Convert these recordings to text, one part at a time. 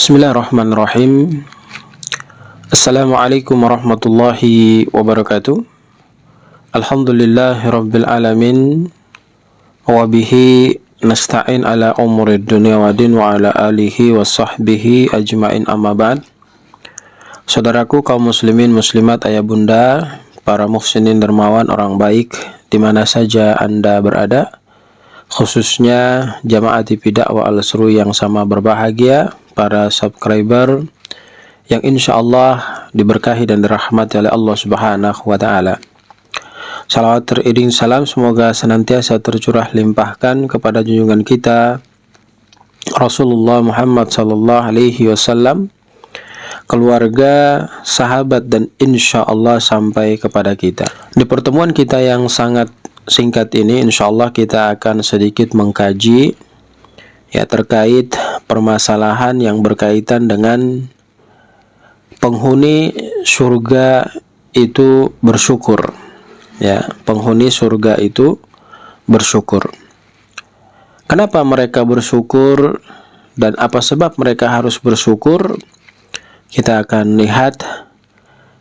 Bismillahirrahmanirrahim. Assalamualaikum warahmatullahi wabarakatuh. Alhamdulillahirabbil alamin. Wa bihi nasta'in ala umurid dunya wa din wa ala alihi wa sahbihi ajmain, amma ba'd. Saudaraku kaum muslimin muslimat, ayah bunda, para muhsinin dermawan orang baik di mana saja Anda berada, khususnya jamaah TV Dakwah Al-Seru yang sama berbahagia, para subscriber yang insya Allah diberkahi dan dirahmati oleh Allah Subhanahu wa Ta'ala. Salawat teriring salam semoga senantiasa tercurah limpahkan kepada junjungan kita Rasulullah Muhammad sallallahu alaihi wasallam, keluarga, sahabat, dan insya Allah sampai kepada kita. Di pertemuan kita yang sangat singkat ini, insya Allah kita akan sedikit mengkaji terkait permasalahan yang berkaitan dengan penghuni surga itu bersyukur. Penghuni surga itu bersyukur. Kenapa mereka bersyukur dan apa sebab mereka harus bersyukur? Kita akan lihat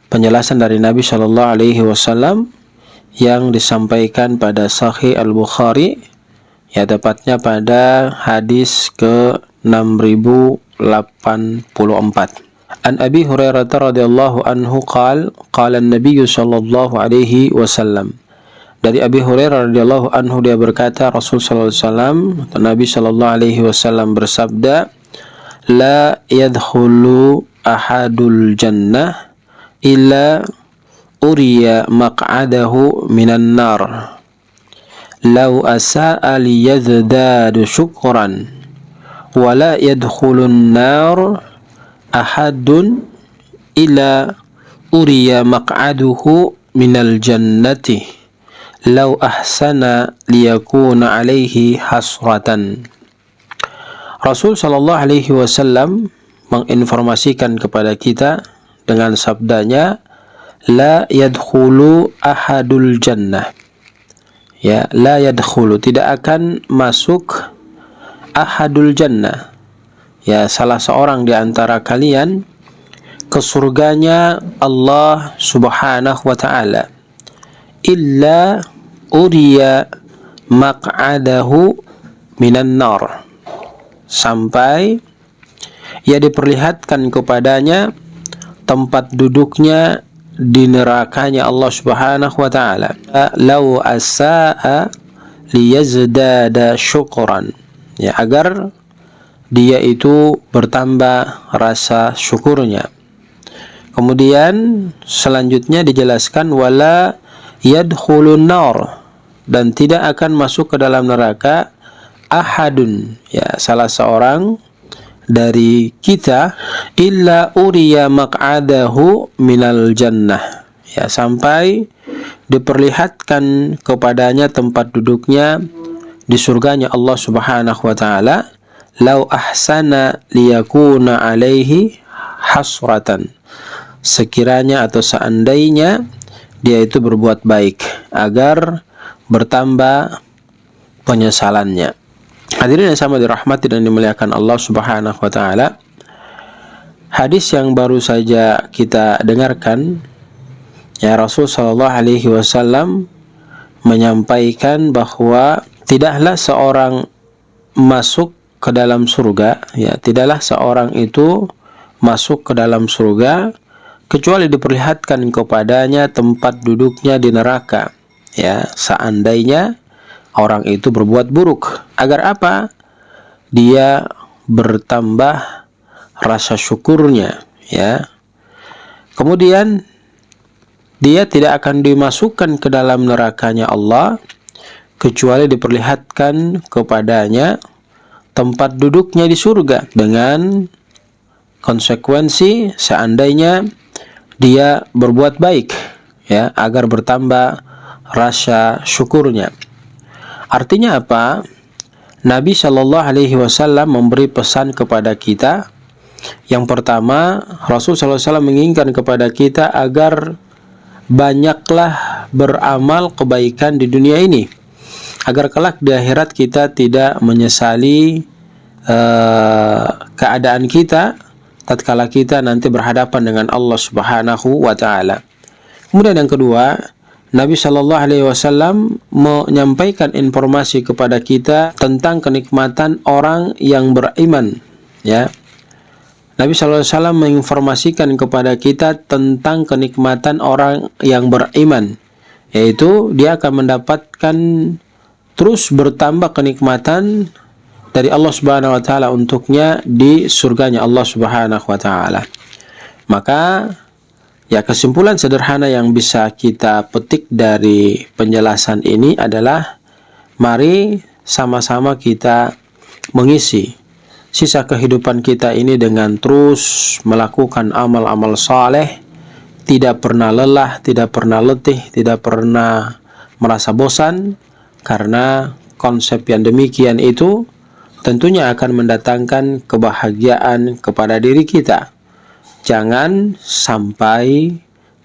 penjelasan dari Nabi Shallallahu Alaihi Wasallam yang disampaikan pada Sahih Al-Bukhari, tepatnya pada hadis ke 6084. An Abi Hurairah radhiyallahu anhu qala an-nabiy sallallahu alaihi wasallam. Dari Abi Hurairah radhiyallahu anhu dia berkata, Rasul sallallahu alaihi wasallam, Nabi sallallahu alaihi wasallam bersabda, la yadkhulu ahadul jannah illa uriya maq'adahu minan nar. Lau asa'a liyazdadu syukran wa la yadkhulun nar ahadun illa uriya maq'aduhu minal jannati lau ahsana liyakuna alaihi hasratan. Rasul sallallahu alaihi wasallam menginformasikan kepada kita dengan sabdanya, la yadkhulu ahadul jannah. La yadkhulu, tidak akan masuk ahadul jannah, salah seorang di antara kalian ke surganya Allah Subhanahu wa Ta'ala, illa uriya maq'adahu minan nar, sampai ia diperlihatkan kepadanya tempat duduknya di nerakanya Allah Subhanahu wa Ta'ala. Lau asa'a liyazdada syukran, agar dia itu bertambah rasa syukurnya. Kemudian selanjutnya dijelaskan wala yadkhulun nar, dan tidak akan masuk ke dalam neraka ahadun, salah seorang dari kita, illa uriya maq'adahu minal jannah, sampai diperlihatkan kepadanya tempat duduknya di surganya Allah Subhanahu wa Ta'ala. Lau ahsana liyakuna alaihi hasratan, sekiranya atau seandainya dia itu berbuat baik agar bertambah penyesalannya. Hadirin yang sama dirahmati dan dimuliakan Allah Subhanahu wa Ta'ala, hadis yang baru saja kita dengarkan, Rasul sallallahu alaihi wasallam menyampaikan bahwa tidaklah seorang masuk ke dalam surga, tidaklah seorang itu masuk ke dalam surga kecuali diperlihatkan kepadanya tempat duduknya di neraka, seandainya orang itu berbuat buruk. Agar apa? Dia bertambah rasa syukurnya, Kemudian dia tidak akan dimasukkan ke dalam nerakanya Allah kecuali diperlihatkan kepadanya tempat duduknya di surga, dengan konsekuensi seandainya dia berbuat baik, agar bertambah rasa syukurnya. Artinya apa? Nabi Shallallahu Alaihi Wasallam memberi pesan kepada kita. Yang pertama, Rasul Sallallahu Alaihi Wasallam menginginkan kepada kita agar banyaklah beramal kebaikan di dunia ini, agar kelak di akhirat kita tidak menyesali keadaan kita tatkala kita nanti berhadapan dengan Allah Subhanahu wa taala. Kemudian yang kedua, Nabi Shallallahu Alaihi Wasallam menyampaikan informasi kepada kita tentang kenikmatan orang yang beriman. Ya, Nabi Shallallahu Alaihi Wasallam menginformasikan kepada kita tentang kenikmatan orang yang beriman, yaitu dia akan mendapatkan terus bertambah kenikmatan dari Allah Subhanahu wa taala untuknya di surganya Allah Subhanahu wa taala. Maka ya, kesimpulan sederhana yang bisa kita petik dari penjelasan ini adalah mari sama-sama kita mengisi sisa kehidupan kita ini dengan terus melakukan amal-amal saleh, tidak pernah lelah, tidak pernah letih, tidak pernah merasa bosan, karena konsep yang demikian itu tentunya akan mendatangkan kebahagiaan kepada diri kita. Jangan sampai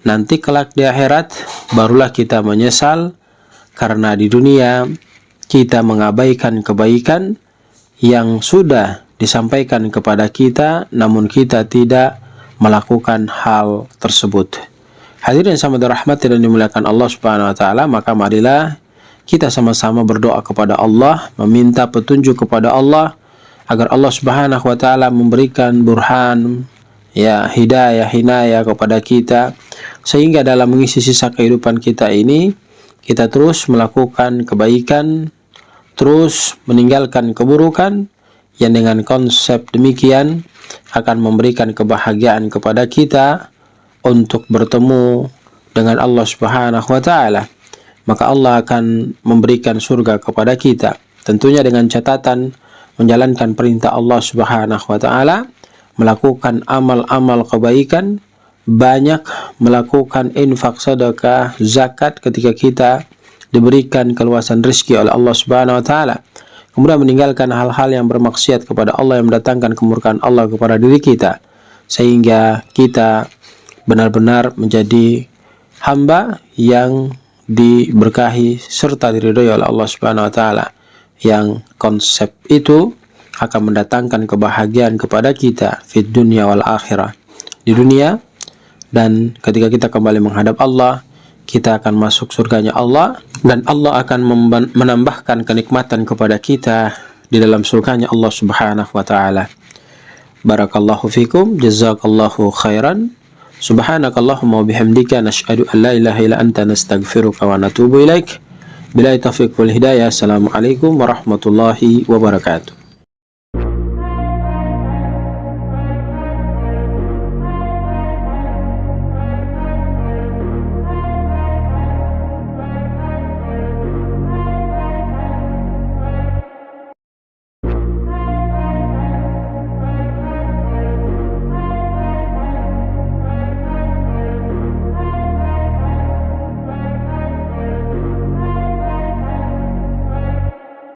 nanti kelak di akhirat barulah kita menyesal karena di dunia kita mengabaikan kebaikan yang sudah disampaikan kepada kita, namun kita tidak melakukan hal tersebut. Hadirin yang sama dirahmati dan dimuliakan Allah Subhanahu wa taala, maka marilah kita sama-sama berdoa kepada Allah, meminta petunjuk kepada Allah agar Allah Subhanahu wa taala memberikan burhan, ya, hidayah kepada kita, sehingga dalam mengisi sisa kehidupan kita ini kita terus melakukan kebaikan, terus meninggalkan keburukan, yang dengan konsep demikian akan memberikan kebahagiaan kepada kita untuk bertemu dengan Allah Subhanahu wa taala. Maka Allah akan memberikan surga kepada kita, tentunya dengan catatan menjalankan perintah Allah Subhanahu wa taala, melakukan amal-amal kebaikan, banyak melakukan infak, sedekah, zakat ketika kita diberikan keluasan rezeki oleh Allah Subhanahu wa taala. Kemudian meninggalkan hal-hal yang bermaksiat kepada Allah yang mendatangkan kemurkaan Allah kepada diri kita, sehingga kita benar-benar menjadi hamba yang diberkahi serta diridhoi oleh Allah Subhanahu wa taala, yang konsep itu akan mendatangkan kebahagiaan kepada kita di dunia wal akhirah, di dunia dan ketika kita kembali menghadap Allah, kita akan masuk surganya Allah dan Allah akan menambahkan kenikmatan kepada kita di dalam surganya Allah Subhanahu wa taala. Barakallahu fikum, jazakallahu khairan. Subhanakallahumma wa bihamdika nashhadu an la ilaha illa anta nastaghfiruka wa natubu ilaik. Billahi taufiq wal hidayah. Assalamualaikum warahmatullahi wabarakatuh.